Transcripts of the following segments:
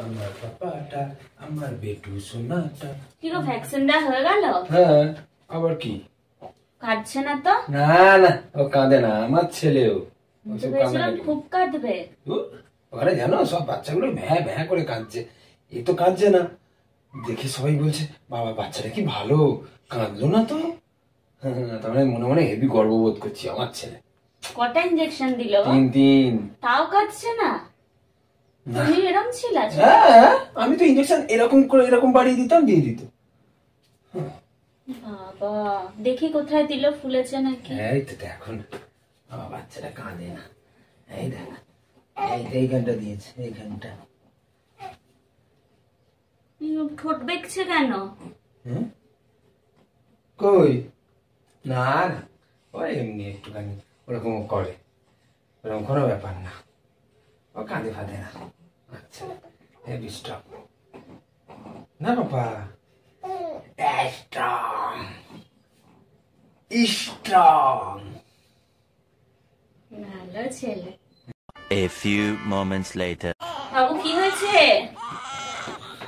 আমার পাপাটা, আমার বেটু সোনাটা। কি গো, ভ্যাকসিন দেওয়া হয়ে গেল? হ্যাঁ, আবার কি? কাঁদছে না তো? না না, ও কাঁদে না, আমার ছেলেও খুব কাঁদবে। ওখানে জানো সব বাচ্চাগুলো ভ্যাঁ ভ্যাঁ করে কাঁদছে, এ তো কাঁদছে না। দেখে সবাই বলছে বাবা বাচ্চাটা কি ভালো, কাঁদলো না তো। তার মানে মনে মনে হেভি গর্ববোধ করছি আমার ছেলে। কটা ইনজেকশন দিল? 3 তাও কাঁদছে না? তুমি এরকম ছিল? হ্যাঁ, আমি তো ইনজেকশন এরকম করে এরকম বাড়িয়ে দিতাম, দিয়ে দিত। বাবা, দেখি কোথায় দিল, ফুলেছে নাকি? এই তো দেখো না, আমার বাচ্চাটা কাঁদে না। এই দেখ, এইখানটা দিয়েছে, এইখানটা। ঠোঁট বেঁকছে কেন? কই না না, ওই এমনি একটুখানি ওরকম করে, ওরকম কোনো ব্যাপার না, ও কাঁদে ফাঁদে না। আচ্ছা, হেভি স্ট্রং না বাবা, স্ট্রং স্ট্রং। ভালো ছেলে। A few moments later. বাবু কি হয়েছে?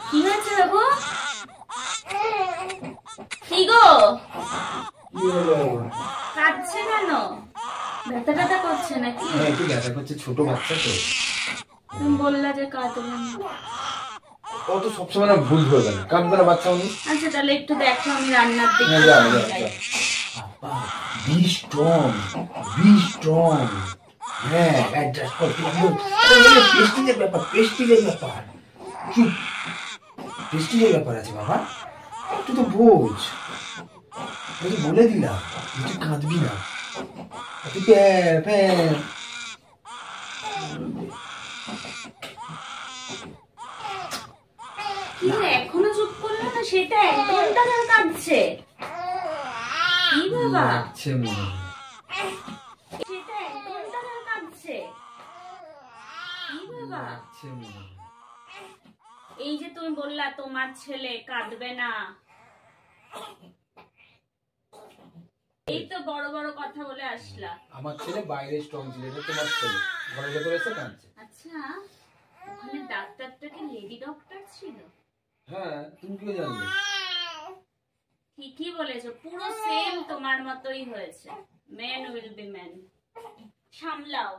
কি হয়েছে বাবু? কি গো, কাঁদছে কেন? ব্যথা ব্যথা করছে নাকি? হ্যাঁ, একটু ব্যথা করছে, ছোট বাচ্চা তো। তুমি বললা যে কাঁদবে না। ও তো সবসময় না ভুল ধরবে না, কাঁদবে না বাচ্চা উনি। আচ্ছা তাহলে একটু দেখো, আমি রান্নার দিকে যাই। Be strong, be strong. হ্যাঁ, অ্যাডজাস্ট কর। প্রেস্টিজের ব্যাপার, প্রেস্টিজের ব্যাপার। চুপ, প্রেস্টিজের ব্যাপার আছে বাবা, তুই তো বোঝ। আমি তো বলে দিলাম তুই কাঁদবি না, তুই কি এখনো চুপ করলো না? সেটা 1 ঘন্টা ধরে কাঁদছে। কি বাবা? সেটা 1 ঘন্টা ধরে কাঁদছে। কি বাবা? এই যে তুমি বললা তোমার ছেলে কাঁদবে না, এই তো বড় বড় কথা বলে আসলা। আমার ছেলে বাইরে স্ট্রং ছিল, এটা তোমার ছেলে ঘরের ভেতরে এসে কাঁদছে। আচ্ছা, ওখানে ডাক্তারটা কি লেডি ডক্টর ছিল? হ্যাঁ, তুমি কি জানলে? ঠিকই বলেছো, পুরো সেম তোমার মতোই হয়েছে। Men will be men. সামলাও।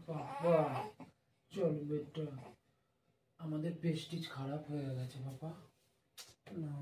বাবা চল বেটা, আমাদের প্রেস্টিজ খারাপ হয়ে গেছে বাবা। না